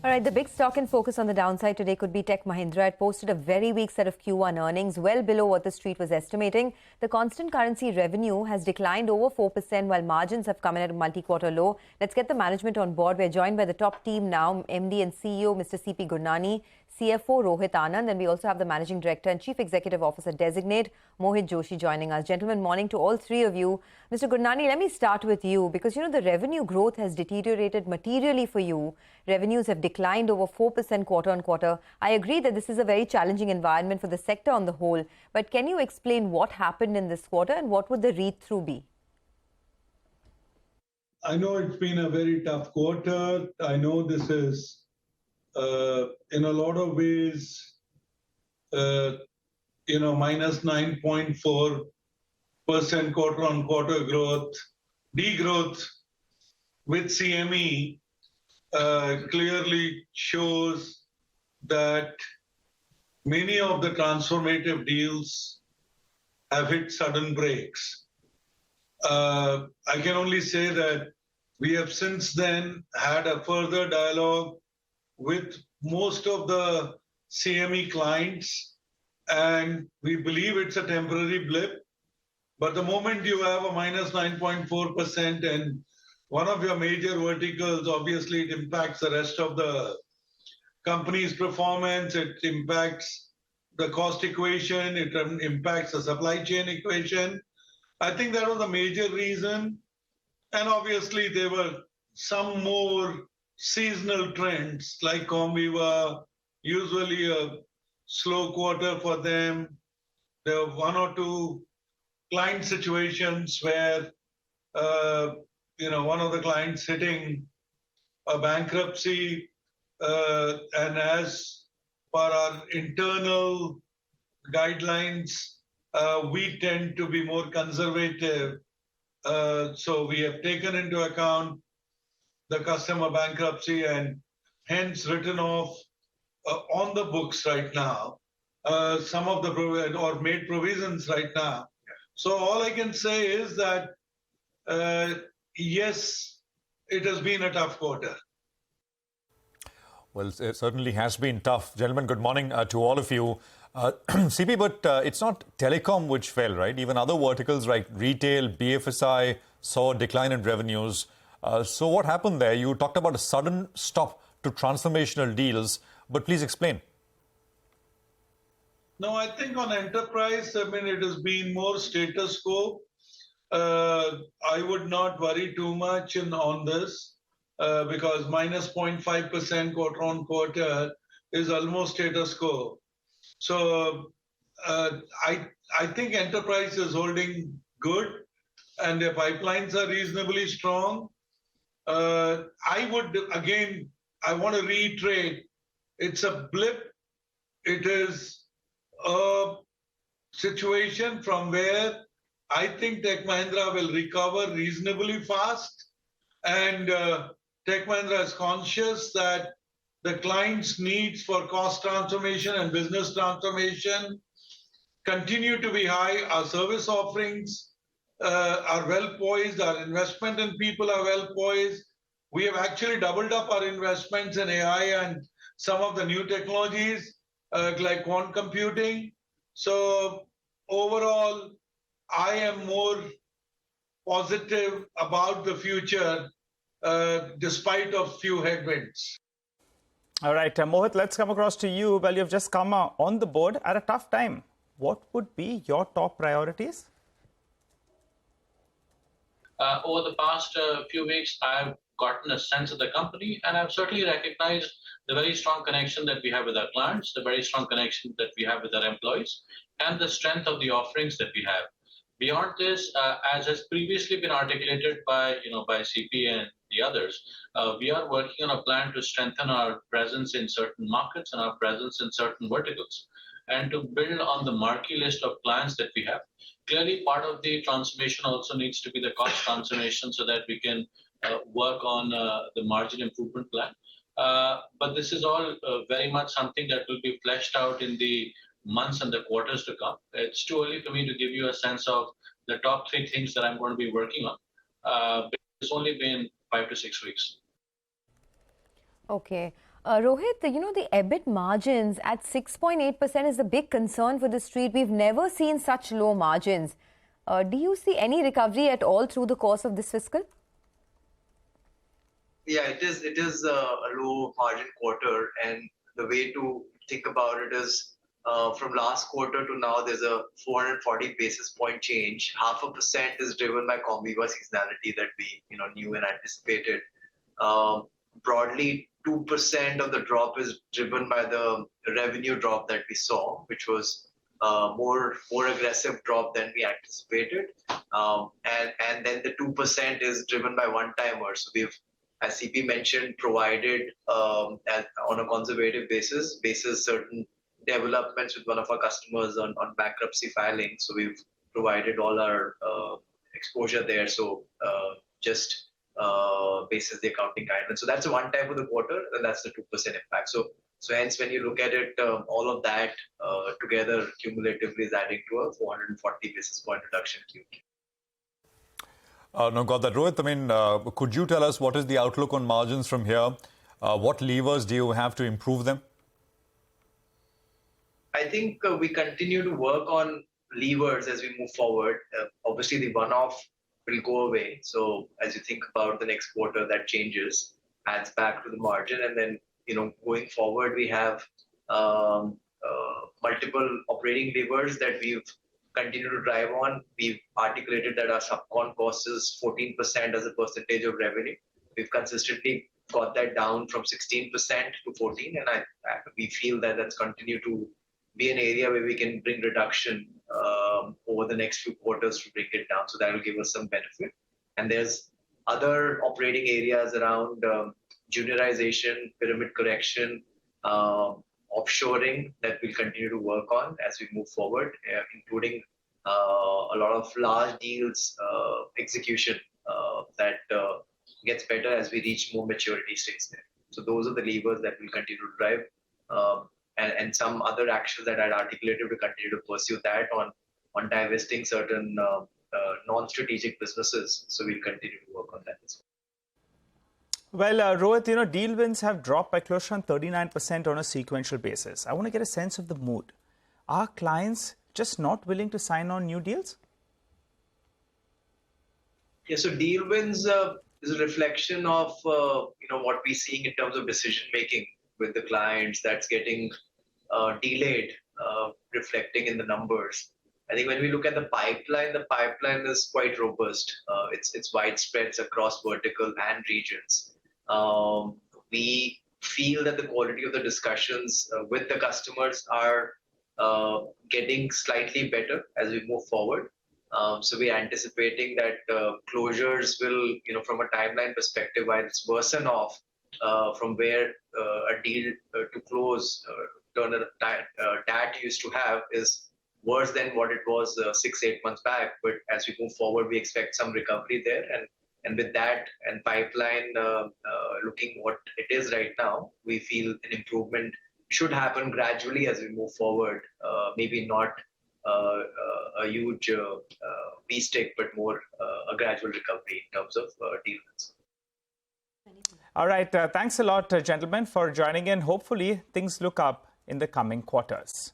All right, the big stock in focus on the downside today could be Tech Mahindra. It posted a very weak set of Q1 earnings, well below what the street was estimating. The constant currency revenue has declined over 4%, while margins have come in at a multi-quarter low. Let's get the management on board. We're joined by the top team now, MD and CEO Mr. CP Gurnani, CFO Rohit Anand, and we also have the Managing Director and Chief Executive Officer Designate Mohit Joshi joining us. Gentlemen, morning to all three of you. Mr. Gurnani, let me start with you because, the revenue growth has deteriorated materially for you. Revenues have declined over 4% quarter on quarter. I agree that this is a very challenging environment for the sector on the whole, but can you explain what happened in this quarter and what would the read-through be? I know it's been a very tough quarter. I know this is in a lot of ways, minus 9.4% quarter-on-quarter growth, degrowth with CME clearly shows that many of the transformative deals have hit sudden breaks. I can only say that we have since then had a further dialogue with most of the CME clients, and we believe it's a temporary blip. But the moment you have a minus 9.4% and one of your major verticals, obviously it impacts the rest of the company's performance, it impacts the cost equation, it impacts the supply chain equation. I think that was a major reason. And obviously there were some more seasonal trends like Comviva, usually a slow quarter for them. There were one or two client situations where, one of the clients hitting a bankruptcy, and as per our internal guidelines, we tend to be more conservative. So we have taken into account the customer bankruptcy and hence written off on the books right now, some of the or made provisions right now. So all I can say is that, yes, it has been a tough quarter. Well, it certainly has been tough. Gentlemen, good morning to all of you. CP, but it's not telecom which fell, right? Even other verticals like retail, BFSI saw a decline in revenues. So what happened there? You talked about a sudden stop to transformational deals, but please explain. No, I think on enterprise, it has been more status quo. I would not worry too much on this because minus 0.5% quarter on quarter is almost status quo. So I think enterprise is holding good and their pipelines are reasonably strong. I want to reiterate, it's a blip. It is a situation from where I think Tech Mahindra will recover reasonably fast. And Tech Mahindra is conscious that the client's needs for cost transformation and business transformation continue to be high. Our service offerings are well poised. Our investment in people are well poised. We have actually doubled up our investments in AI and some of the new technologies like quantum computing. So overall, I am more positive about the future despite of few headwinds. All right, Mohit, let's come across to you. Well, you've just come on the board at a tough time. What would be your top priorities? Over the past few weeks, I've gotten a sense of the company, and I've certainly recognized the very strong connection that we have with our clients, the very strong connection that we have with our employees, and the strength of the offerings that we have. Beyond this, as has previously been articulated by CP and the others, we are working on a plan to strengthen our presence in certain markets and our presence in certain verticals, and to build on the marquee list of clients that we have. Clearly, part of the transformation also needs to be the cost transformation so that we can work on the margin improvement plan. But this is all very much something that will be fleshed out in the months and the quarters to come. It's too early for me to give you a sense of the top three things that I'm going to be working on. It's only been 5 to 6 weeks. Okay. Rohit, the EBIT margins at 6.8% is a big concern for the street. We've never seen such low margins. Do you see any recovery at all through the course of this fiscal? Yeah, it is a low margin quarter, and the way to think about it is from last quarter to now, there's a 440 basis point change. 0.5% is driven by Comviva seasonality that we knew and anticipated. Broadly, 2% of the drop is driven by the revenue drop that we saw, which was more aggressive drop than we anticipated, and then the 2% is driven by one-timers. So we've, as CP mentioned, provided on a conservative basis certain developments with one of our customers on bankruptcy filing. So we've provided all our exposure there. So just basis the accounting guidance. So that's a one time for the quarter, and that's the 2% impact. So hence, when you look at it, all of that together cumulatively is adding to a 440 basis point reduction. No, got that. Rohit, I mean, could you tell us what is the outlook on margins from here? What levers do you have to improve them? I think we continue to work on levers as we move forward. Obviously, the one-off will go away. So as you think about the next quarter, that changes, adds back to the margin. And then, going forward, we have multiple operating levers that we've continued to drive on. We've articulated that our subcon cost is 14% as a percentage of revenue. We've consistently got that down from 16% to 14%. And we feel that that's continued to be an area where we can bring reduction over the next few quarters to bring it down. So that will give us some benefit. And there's other operating areas around juniorization, pyramid correction, offshoring that we'll continue to work on as we move forward, including a lot of large deals execution that gets better as we reach more maturity states there. So those are the levers that we'll continue to drive. And some other actions that I'd articulated to continue to pursue that on divesting certain non-strategic businesses. So we'll continue to work on that as well. Well, Rohit, deal wins have dropped by close to 39% on a sequential basis. I want to get a sense of the mood. Are clients just not willing to sign on new deals? Yeah, so deal wins is a reflection of what we're seeing in terms of decision making with the clients that's getting delayed, reflecting in the numbers. I think when we look at the pipeline is quite robust. It's widespread across vertical and regions. We feel that the quality of the discussions with the customers are getting slightly better as we move forward. So we're anticipating that closures will, from a timeline perspective, while it's worsen off from where a deal to close TAT used to have is worse than what it was 6-8 months back. But as we move forward, we expect some recovery there. And with that and pipeline looking what it is right now, we feel an improvement should happen gradually as we move forward. Maybe not a huge V-stick, but more a gradual recovery in terms of deals. All right. Thanks a lot, gentlemen, for joining in. Hopefully, things look up in the coming quarters.